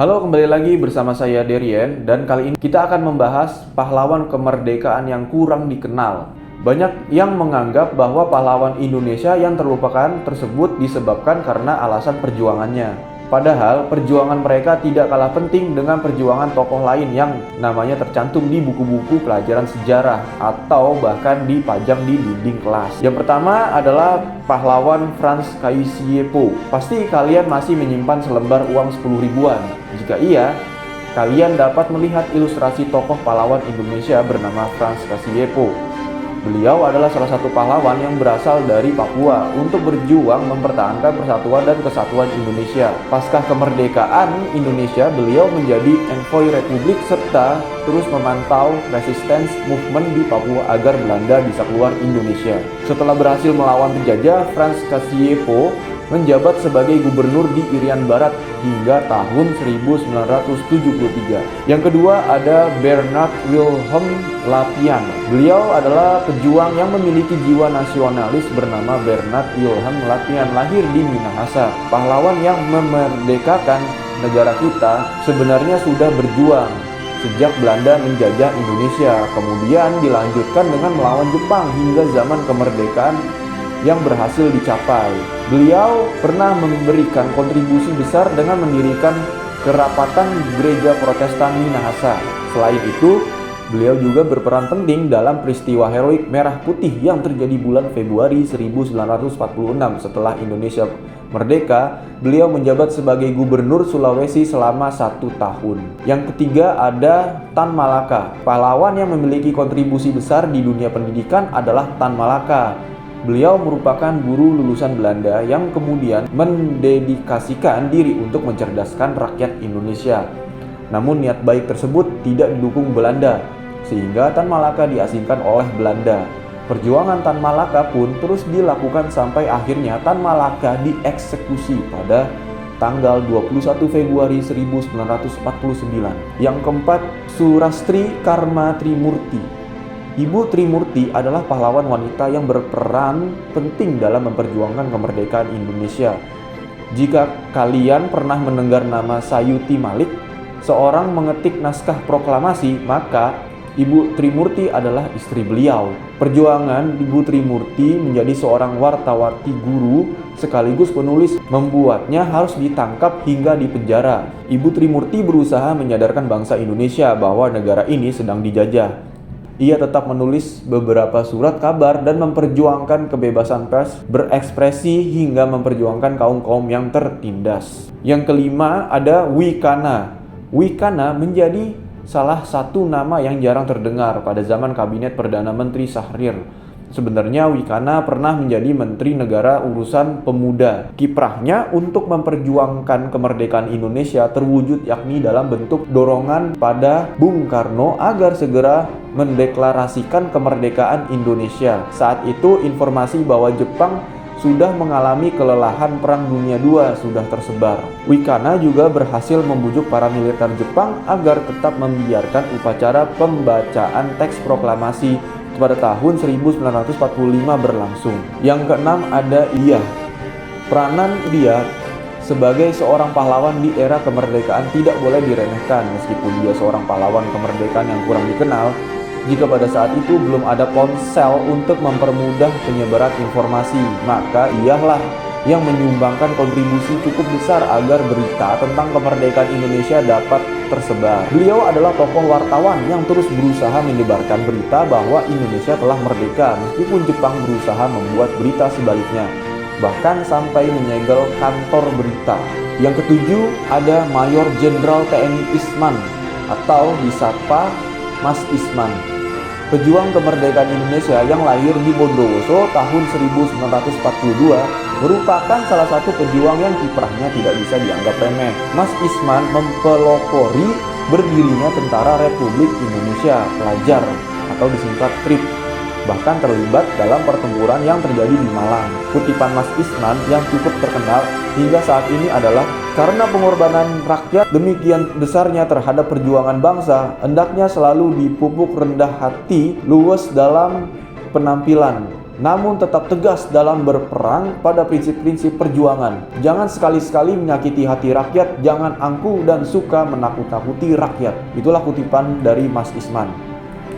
Halo, kembali lagi bersama saya Derien, dan kali ini kita akan membahas pahlawan kemerdekaan yang kurang dikenal. Banyak yang menganggap bahwa pahlawan Indonesia yang terlupakan tersebut disebabkan karena alasan perjuangannya. Padahal perjuangan mereka tidak kalah penting dengan perjuangan tokoh lain yang namanya tercantum di buku-buku pelajaran sejarah atau bahkan dipajang di dinding kelas. Yang pertama adalah pahlawan Frans Kaisiepo. Pasti kalian masih menyimpan selembar uang 10 ribuan. Jika iya, kalian dapat melihat ilustrasi tokoh pahlawan Indonesia bernama Frans Kaisiepo. Beliau adalah salah satu pahlawan yang berasal dari Papua untuk berjuang mempertahankan persatuan dan kesatuan Indonesia. Pasca kemerdekaan Indonesia, beliau menjadi envoy Republik serta terus memantau resistance movement di Papua agar Belanda bisa keluar Indonesia. Setelah berhasil melawan penjajah, Frans Kaisiepo menjabat sebagai gubernur di Irian Barat hingga tahun 1973. Yang kedua ada Bernard Wilhelm Lapian. Beliau adalah pejuang yang memiliki jiwa nasionalis bernama Bernard Wilhelm Lapian, lahir di Minahasa. Pahlawan yang memerdekakan negara kita sebenarnya sudah berjuang sejak Belanda menjajah Indonesia, kemudian dilanjutkan dengan melawan Jepang hingga zaman kemerdekaan yang berhasil dicapai. Beliau pernah memberikan kontribusi besar dengan mendirikan kerapatan Gereja Protestan Minahasa. Selain itu, beliau juga berperan penting dalam peristiwa heroik Merah Putih yang terjadi bulan Februari 1946. Setelah Indonesia merdeka, beliau menjabat sebagai gubernur Sulawesi selama 1 tahun. Yang ketiga ada Tan Malaka. Pahlawan yang memiliki kontribusi besar di dunia pendidikan adalah Tan Malaka. Beliau merupakan guru lulusan Belanda yang kemudian mendedikasikan diri untuk mencerdaskan rakyat Indonesia. Namun niat baik tersebut tidak didukung Belanda, sehingga Tan Malaka diasingkan oleh Belanda. Perjuangan Tan Malaka pun terus dilakukan sampai akhirnya Tan Malaka dieksekusi pada tanggal 21 Februari 1949. Yang keempat, Surastri Karma Trimurti. Ibu Trimurti adalah pahlawan wanita yang berperan penting dalam memperjuangkan kemerdekaan Indonesia. Jika kalian pernah mendengar nama Sayuti Malik, seorang mengetik naskah proklamasi, maka Ibu Trimurti adalah istri beliau. Perjuangan Ibu Trimurti menjadi seorang wartawarti guru sekaligus penulis membuatnya harus ditangkap hingga dipenjara. Ibu Trimurti berusaha menyadarkan bangsa Indonesia bahwa negara ini sedang dijajah. Ia tetap menulis beberapa surat kabar dan memperjuangkan kebebasan pers, berekspresi hingga memperjuangkan kaum-kaum yang tertindas. Yang kelima ada Wikana. Wikana menjadi salah satu nama yang jarang terdengar pada zaman kabinet Perdana Menteri Syahrir. Sebenarnya Wikana pernah menjadi Menteri Negara Urusan Pemuda. Kiprahnya untuk memperjuangkan kemerdekaan Indonesia terwujud yakni dalam bentuk dorongan pada Bung Karno agar segera mendeklarasikan kemerdekaan Indonesia. Saat itu informasi bahwa Jepang sudah mengalami kelelahan Perang Dunia II sudah tersebar. Wikana juga berhasil membujuk para militer Jepang agar tetap membiarkan upacara pembacaan teks proklamasi pada tahun 1945 berlangsung. Yang keenam ada Iyah. Peranan dia sebagai seorang pahlawan di era kemerdekaan tidak boleh diremehkan. Meskipun dia seorang pahlawan kemerdekaan yang kurang dikenal, jika pada saat itu belum ada ponsel untuk mempermudah penyebaran informasi, maka Iyahlah yang menyumbangkan kontribusi cukup besar agar berita tentang kemerdekaan Indonesia dapat tersebar. Beliau adalah tokoh wartawan yang terus berusaha menyebarkan berita bahwa Indonesia telah merdeka, meskipun Jepang berusaha membuat berita sebaliknya, bahkan sampai menyegel kantor berita. Yang ketujuh ada Mayor Jenderal TNI Isman atau disapa Mas Isman. Pejuang kemerdekaan Indonesia yang lahir di Bondowoso tahun 1942 merupakan salah satu pejuang yang kiprahnya tidak bisa dianggap remeh. Mas Isman mempelopori berdirinya Tentara Republik Indonesia Pelajar atau disingkat TRIP, bahkan terlibat dalam pertempuran yang terjadi di Malang. Kutipan Mas Isman yang cukup terkenal hingga saat ini adalah, "Karena pengorbanan rakyat demikian besarnya terhadap perjuangan bangsa, hendaknya selalu dipupuk rendah hati, luwes dalam penampilan, namun tetap tegas dalam berperang pada prinsip-prinsip perjuangan. Jangan sekali-sekali menyakiti hati rakyat, jangan angkuh dan suka menakut-nakuti rakyat. Itulah kutipan dari Mas Isman.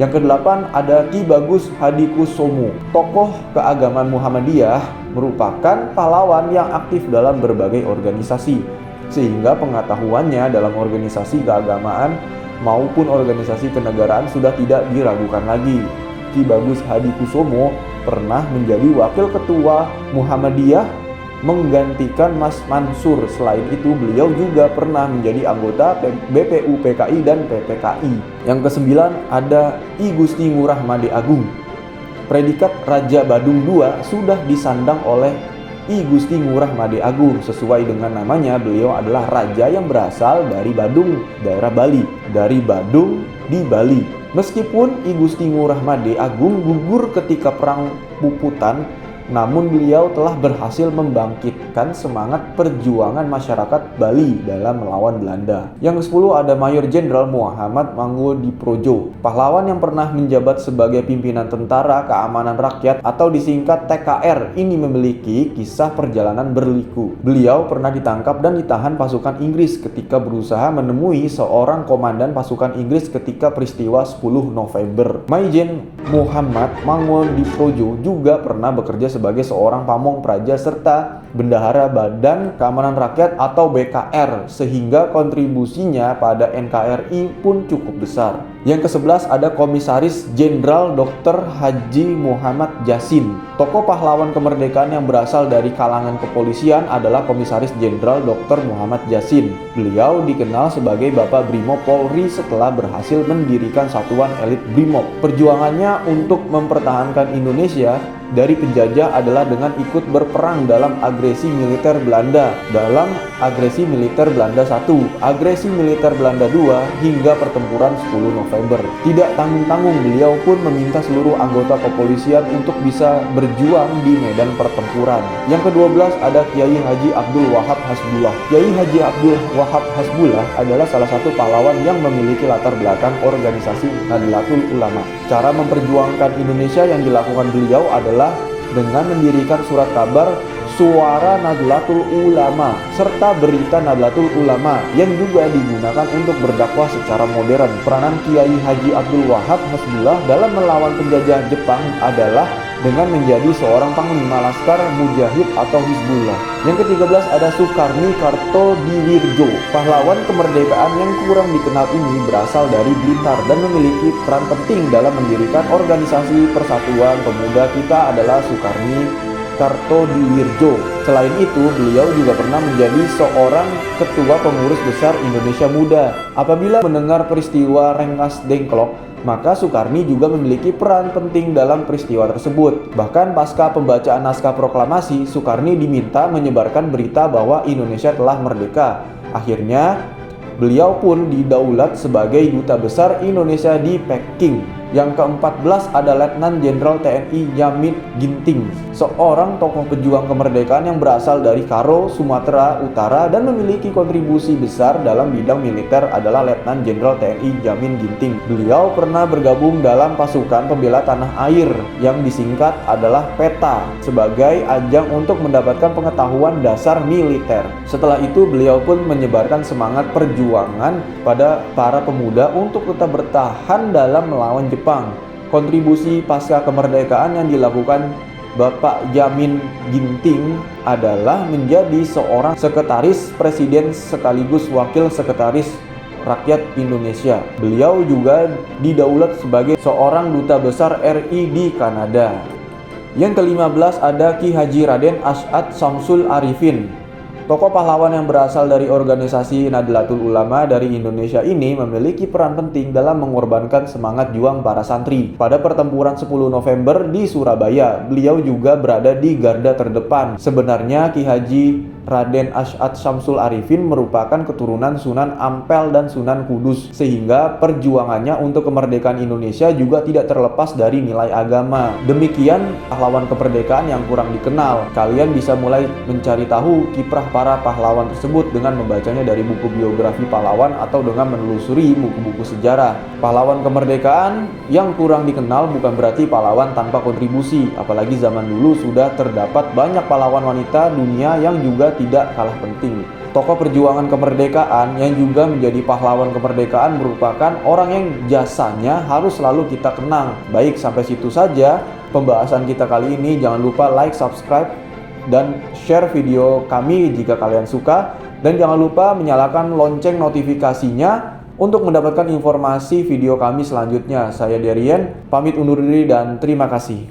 Yang ke-8 ada Ki Bagus Hadikusumo. Tokoh keagamaan Muhammadiyah merupakan pahlawan yang aktif dalam berbagai organisasi, sehingga pengetahuannya dalam organisasi keagamaan maupun organisasi kenegaraan sudah tidak diragukan lagi. Ki Bagus Hadikusumo pernah menjadi wakil ketua Muhammadiyah menggantikan Mas Mansur. Selain itu, beliau juga pernah menjadi anggota BPU PKI dan PPKI. Yang ke-9 ada I Gusti Ngurah Made Agung. Predikat Raja Badung II sudah disandang oleh I Gusti Ngurah Made Agung. Sesuai dengan namanya, beliau adalah raja yang berasal dari Badung, daerah Bali. Dari Badung di Bali. Meskipun I Gusti Ngurah Made Agung gugur ketika Perang Puputan, namun beliau telah berhasil membangkitkan semangat perjuangan masyarakat Bali dalam melawan Belanda. Yang ke-10 ada Mayor Jenderal Muhammad Mangunkusumo, pahlawan yang pernah menjabat sebagai pimpinan Tentara Keamanan Rakyat atau disingkat TKR. Ini memiliki kisah perjalanan berliku. Beliau pernah ditangkap dan ditahan pasukan Inggris ketika berusaha menemui seorang komandan pasukan Inggris ketika peristiwa 10 November. Maijen Muhammad Mangunkusumo juga pernah bekerja sebagai seorang pamong praja serta bendahara Badan Keamanan Rakyat atau BKR, sehingga kontribusinya pada NKRI pun cukup besar. Yang ke-11 ada Komisaris Jenderal Dr. Haji Muhammad Yasin. Tokoh pahlawan kemerdekaan yang berasal dari kalangan kepolisian adalah Komisaris Jenderal Dr. Muhammad Yasin. Beliau dikenal sebagai Bapak Brimob Polri setelah berhasil mendirikan satuan elit Brimob. Perjuangannya untuk mempertahankan Indonesia dari penjajah adalah dengan ikut berperang dalam agresi militer Belanda. Dalam agresi militer Belanda 1, agresi militer Belanda 2, hingga pertempuran 10 November. Tidak tanggung-tanggung beliau pun meminta seluruh anggota kepolisian untuk bisa berjuang di medan pertempuran. Yang ke-12 ada Kiai Haji Abdul Wahab Hasbullah. Kiai Haji Abdul Wahab Hasbullah adalah salah satu pahlawan yang memiliki latar belakang organisasi Nahdlatul Ulama. Cara memperjuangkan Indonesia yang dilakukan beliau adalah dengan mendirikan surat kabar Suara Nahdlatul Ulama serta berita Nahdlatul Ulama yang juga digunakan untuk berdakwah secara modern. Peranan Kiai Haji Abdul Wahab Hasbullah dalam melawan penjajah Jepang adalah dengan menjadi seorang panglima laskar mujahid atau Hizbullah. Yang ke-13 ada Sukarni Kartodiwirjo. Pahlawan kemerdekaan yang kurang dikenal ini berasal dari Blitar dan memiliki peran penting dalam mendirikan organisasi Persatuan Pemuda Kita adalah Sukarni Kartodiwirjo. Selain itu, beliau juga pernah menjadi seorang ketua pengurus besar Indonesia Muda. Apabila mendengar peristiwa Rengas Dengklok, maka Sukarni juga memiliki peran penting dalam peristiwa tersebut. Bahkan pasca pembacaan naskah proklamasi, Sukarni diminta menyebarkan berita bahwa Indonesia telah merdeka. Akhirnya, beliau pun didaulat sebagai duta besar Indonesia di Peking. Yang ke-14 ada Letnan Jenderal TNI Yamin Ginting, seorang tokoh pejuang kemerdekaan yang berasal dari Karo, Sumatera Utara dan memiliki kontribusi besar dalam bidang militer adalah Letnan Jenderal TNI Yamin Ginting. Beliau pernah bergabung dalam pasukan pembela tanah air yang disingkat adalah PETA sebagai ajang untuk mendapatkan pengetahuan dasar militer. Setelah itu beliau pun menyebarkan semangat perjuangan pada para pemuda untuk tetap bertahan dalam melawan Jepang. Kontribusi pasca kemerdekaan yang dilakukan Bapak Yamin Ginting adalah menjadi seorang sekretaris presiden sekaligus wakil sekretaris rakyat Indonesia. Beliau juga didaulat sebagai seorang duta besar RI di Kanada. Yang ke-15 ada Ki Haji Raden Asy'ad Syamsul Arifin. Tokoh pahlawan yang berasal dari organisasi Nahdlatul Ulama dari Indonesia ini memiliki peran penting dalam mengorbankan semangat juang para santri. Pada pertempuran 10 November di Surabaya, beliau juga berada di garda terdepan. Sebenarnya Ki Haji Raden Asy'ad Syamsul Arifin merupakan keturunan Sunan Ampel dan Sunan Kudus, sehingga perjuangannya untuk kemerdekaan Indonesia juga tidak terlepas dari nilai agama. Demikian pahlawan kemerdekaan yang kurang dikenal. Kalian bisa mulai mencari tahu kiprah para pahlawan tersebut dengan membacanya dari buku biografi pahlawan atau dengan menelusuri buku-buku sejarah. Pahlawan kemerdekaan yang kurang dikenal bukan berarti pahlawan tanpa kontribusi, apalagi zaman dulu sudah terdapat banyak pahlawan wanita dunia yang juga tidak kalah penting. Tokoh perjuangan kemerdekaan yang juga menjadi pahlawan kemerdekaan merupakan orang yang jasanya harus selalu kita kenang. Baik, sampai situ saja pembahasan kita kali ini. Jangan lupa like, subscribe, dan share video kami jika kalian suka. Dan jangan lupa menyalakan lonceng notifikasinya untuk mendapatkan informasi video kami selanjutnya. Saya Darien, pamit undur diri dan terima kasih.